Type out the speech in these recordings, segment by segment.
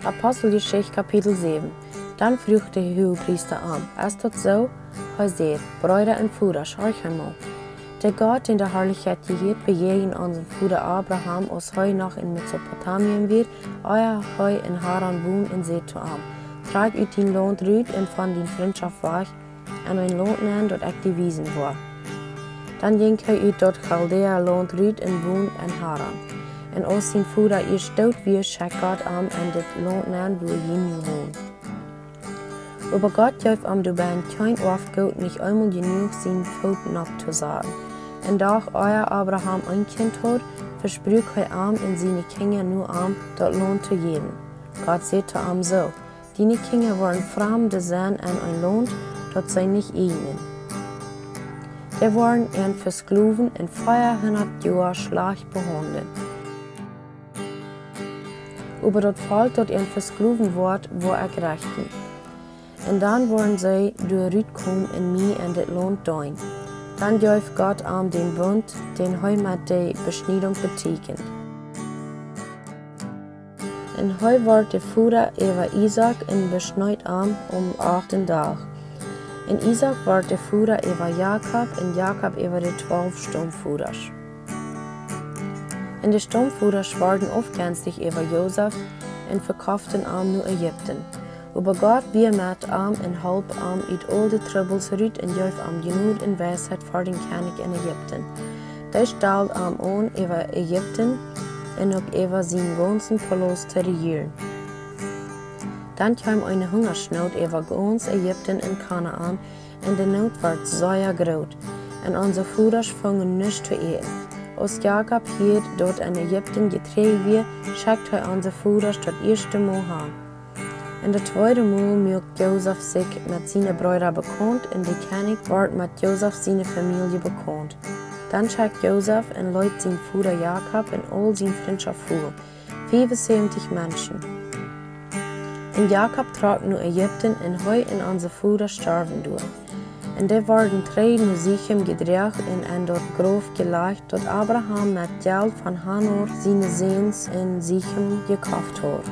Apostelgeschichte Kapitel 7. Dan vroeg de hoogpriester aan, is dat zo? Hij zei, broeder en voeders, horch einmal. Der Gott in der Herrlichkeit gehielt bejegen unseren Bruder Abraham, als hij nog in Mesopotamien wird, euer hij in Haran wohnt en zei zu ihm, trag uit din Land uit en van din vriendschaft weg, en een Land nemen dat ik die wiesen war. Dan ging hij uit dat Chaldea Land uit en woont in Haran. En als zijn Bruder eerst dood weer, schickt Gott am en dit Land nemen, wo je nu woont. Aber Gott gab am du ben kein Aufgaut, nicht einmal genug sein Pfoten abzusagen. Und da euer Abraham ein Kind hat, versprach er am in seine Kinder nur am, das Land zu geben. Gott sagte am so, deine Kinder wollen Fremde sein in ein Land, das sei nicht ihnen. Die wollen ihren Versklaven in 400 Jahre schlecht behandeln. Aber das Volk, das ihren Versklaven wird, war gerechten. Und dann wollen sie durchkommen in mir in das Land dein. Dann gab Gott am den Bund, den er mit der Beschneidung betekent. Und er wird der Vater über Isaac in beschneid am 8. Tag. Und Isaac wird der Vater über Jakob und Jakob über die 12 Stammvaders. Und die Stammvaders waren aufgängig über Josef und verkauften am nur Ägypten. Aber Gott wie mit am en halb am uit all de troubles uit en gaf am genoeg en wijsheid voor den König in Ägypten. Der stellt am an über Ägypten und auch über seinen ganzen Palast zu regieren. Dann kam eine Hungersnot über ganz Ägypten und Kanaan und die Not wird sehr groß. Und unsere Väter fangen nicht zu essen. Als Jakob hier dort in Ägypten getrieben wird, schickt er unsere Väter das erste Mal an. In der zweiten Mal macht Josef sich mit seinen Brüdern bekannt und der König wird mit Josef seine Familie bekannt. Dann schickt Josef und lädt seinen Vater Jakob und all seine Freundschaft vor, 75 Menschen. Und Jakob trat nach Ägypten und heu und unsere Väter starben durch. Und die werden 3 nach Sichem gedreht und in dort Grab gelegt, dort Abraham mit Geld von Hanor seine Sehns in Sichem gekauft hat.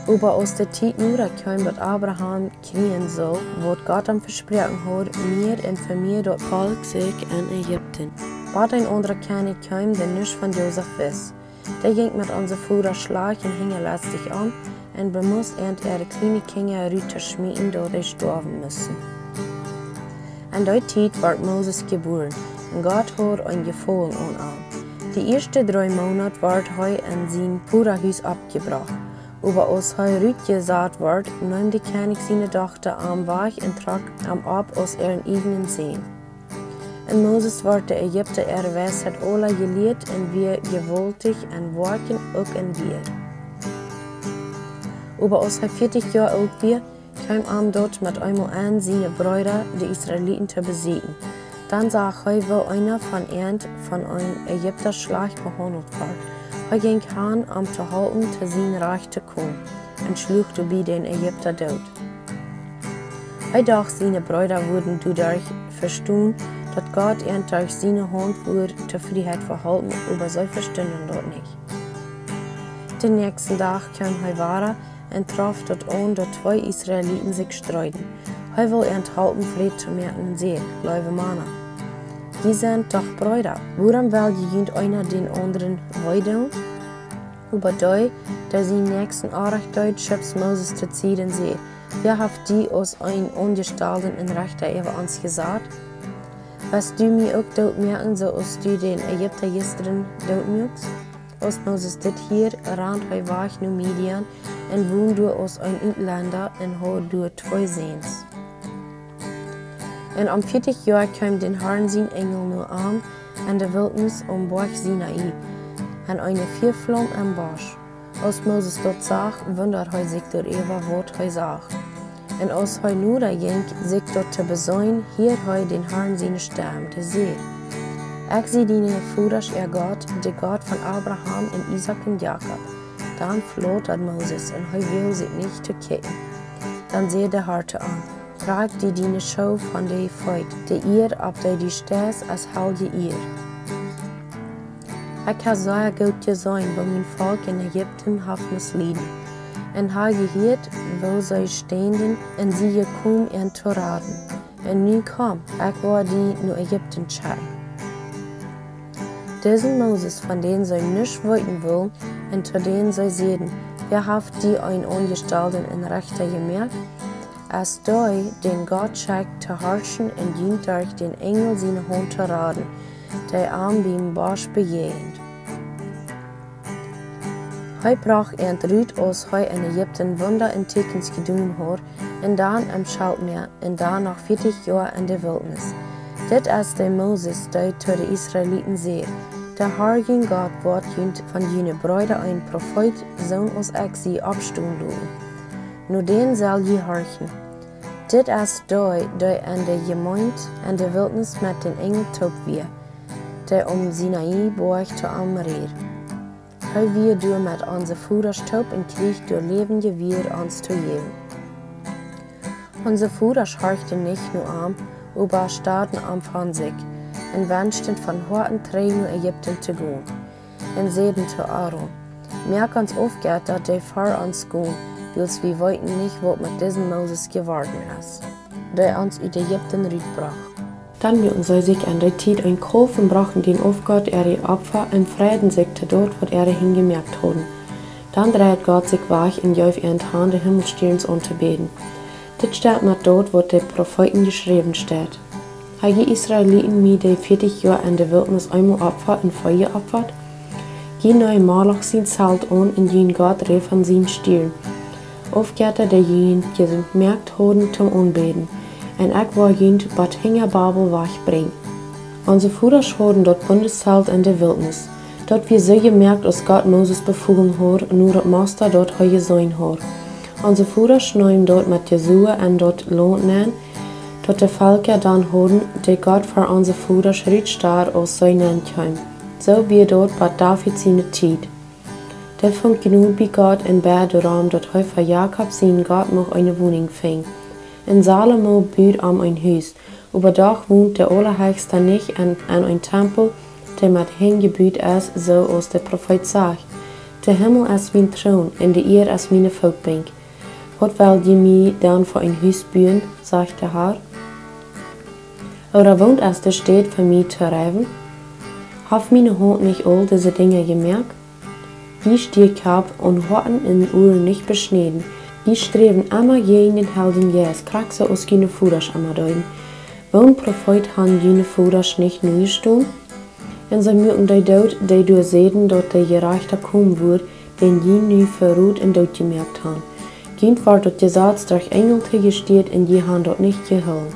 Aber aus der Zeit nur kam, dass Abraham kriegen soll, was Gott ihm versprochen hat, mir und für mir das Volk sich in Ägypten. Bald ein anderer König kam, der nicht von Josef wist. Der ging mit unserer Vater Schlag und hing letztlich an und bemusste ihre kleinen Kinder runterschmieden, da sie sterben müssen. In der Zeit wird Moses geboren und Gott hat ein Gefallen an ihm. Die ersten 3 Monate wird er in sein Bruderhaus abgebracht. Aber als er rütgesagt wird, nahm der König seine Tochter am Weg und trug am ab aus ihren eigenen Seen. Und Moses wird der Ägypter ihre Weisheit alle gelehrt und wir gewaltig und worken auch in wir. Aber als er 40 Jahre alt war, kam er dort mit einmal an, seine Brüder, die Israeliten, zu besiegen. Dann sah er, wo einer von ihnen von einem Ägypter schlecht behandelt wird. Er ging an, zu halten, zu sein Reich zu kommen, und schlug dabei den Ägypter tot. Er dachte, seine Brüder würden dadurch verstehen, dass Gott ihn durch seine Hand würde zur Freiheit verhalten, aber sie verstanden das nicht. Den nächsten Tag kam er weiter und traf dort an, dass 2 Israeliten sich streiten. Er will enthalten, Fried zu merken und sagt, liebe Männer, die sind doch Brüder. Warum will jemand einer den anderen weiden? Aber da, der sie nächsten Arach deut, schöpft Moses zu ziehen und sagt, wer hat die aus ein Ungestalten in Rechter über uns gesagt? Was du mir auch dort merken, so als du den Ägypter gestern dort merkst? Als Moses dit hier, rannt er weg nach Midian und wohnt du als ein Utländer und hat du 2 Sehns. Und am 40. Jahr kam den Herrn sein Engel nur an in der Wildnis Berg Sinai, an eine Feuerflamme am Busch. Als Moses dort sah, wundert er sich darüber, was er sah. Und als er nur ging, sich dort zu besäuen, hielt er den Herrn seine Stimme, der sagt, ich sehe deine Vaters, ihr Gott, der Gott von Abraham und Isaac und Jakob. Dann flattert Moses und er will sich nicht zu kicken. Dann sieht der Herr an. Trag die deine Schau von der Feut, der ihr, ab der die stehst, als halge ihr. Ik heb zeer goed gezien, wo mijn volk in Egypten heeft misleiden. En hij gehoord, wo zij standen, en sie kom en te raden. En nu kom, ik wil die naar Egypten schicken. Diesen Moses, von denen zij nicht weten willen, en zu denen zij zeiden, wer heeft die ein Ongestalten in Rechter gemerkt? Als die, den Gott schickt zu herrschen en dient durch den Engel seine Hand zu raden, der am beim Barsch bejegend. Hij bracht Rut aus hij in Egypten Wunder en Tekens gedaan hat, en dan am Schaltmeer, en dan noch 40 Jahre in der Wildnis. Dit is de Moses, die zu de Israeliten zeer. Der Herr Gott wordt van jene Brüder ein Prophet, zo'n als ik sie abstoen doe. Nu den zal je horchen. Dit is die an de Gemeinde en de Wildnis met den Engel top weer, die Sinai borg te Amreer. Hij weer door met onze voeders top en kreeg door levende weer ons te geven. Onze voeders horchten nicht nur am, aber starten am von sich, en wünschten von Horten trägen naar Ägypten zu gehen. En zeiden zu Aaron, merk uns aufgeht, dass die vor uns gehen, weil wir wollten nicht, was mit diesem Moses geworden ist, der uns aus Ägypten rausbrach. Dann hielten sie sich an der Zeit ein Kauf und brachten den auf Gott ihre Opfer und freuten sich zu dort, was hingemerkt hatten. Dann dreht Gott sich wach und jauf ihren Hand der Himmelstierens unterbeten. Dit steht mit dort, wo die Propheten geschrieben steht. Haben die Israeliten mir die 40 Jahre in der Wildnis einmal Opfer und Feuer opfert? Gehen neue Malach sein Zelt an und jen Gott rief an seinen Stirn. Aufgeht der jen gemerkt haben zum Anbeten. Und ich war jen bat hinger Babel wachbringen. Unsere Führer haben dort Bundeszelt in der Wildnis. Dort wir so gemerkt, dass Gott Moses befohlen hat, nur das Master dort heu gesehen hat. Unsere Führer schneiden dort mit Jesua und dort Lohn nennen, dort die Völker dann haben, die Gott für unsere Führer schritt starr aus seinen Heim. So wie dort bei David seine Zeit. Der fängt genug bei Gott in Berdoram, dort heu für Jakob seinen Gott noch eine Wohnung fing. In Salomo baut ein Haus, aber doch wohnt der Allerheiligste nicht an ein Tempel, der mit hingebaut ist, so als der Prophet sagt. Der Himmel ist mein Thron, und die Erde ist meine Volkbank. Was will ihr mir dann für ein Haus bauen, sagt der Herr? Oder wohnt es der Stadt für mich zu reiben? Hat meine Hand nicht all diese Dinge gemerkt? Die stieg ab und hatten in Uhren nicht beschnitten. Die streben immer gegen den Helden Jes, kraxe aus jene Führers immer deuten. Warum Prophet han jene Führers nicht neu stehen? Und sie mögen die dort, die durch sehen, dort der Gerechter kommen wird, den jene verruht und dort gemerkt han. Kind war dort gesagt, durch Engel gesteht und die han dort nicht geholt.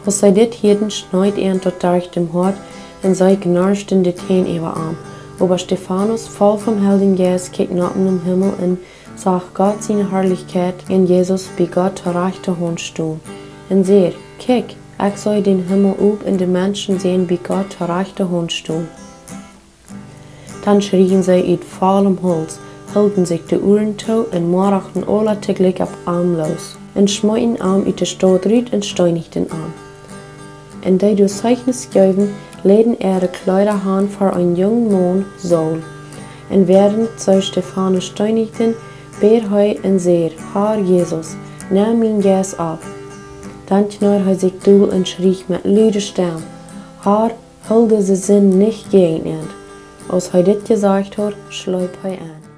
Was sei dit hielten, schneid dort durch dem Hort und sei gnarchten die Teen über Arm. Aber Stephanus, voll vom Helden Jes, kickte nach dem Himmel und sah Gott seine Herrlichkeit in Jesus bei Gott zur rechten Hand stehen. Und seht, kick, ich soll den Himmel up und die Menschen sehen bei Gott zur rechten Hand stehen. Dann schrien sie in vollem Hals, hielten sich die Uhren zu und machten alle teglich ab Arm los, und schmeuten Arm in die Stadt rüt und steinigten Arm. Und die durch Zeichnis geben, läden ihre Kleider an für einen jungen Mann Saul. Und während sie Stephanus steinigten, bet hij en zeer, Herr Jesus, nimm mein Jes ab. Dann knurrt hij sich doel und schrie mit lauter Stimme, Herr, hol diese Sinn nicht gegen ihn. Als hij dit gesagt hat, schläuft hij an.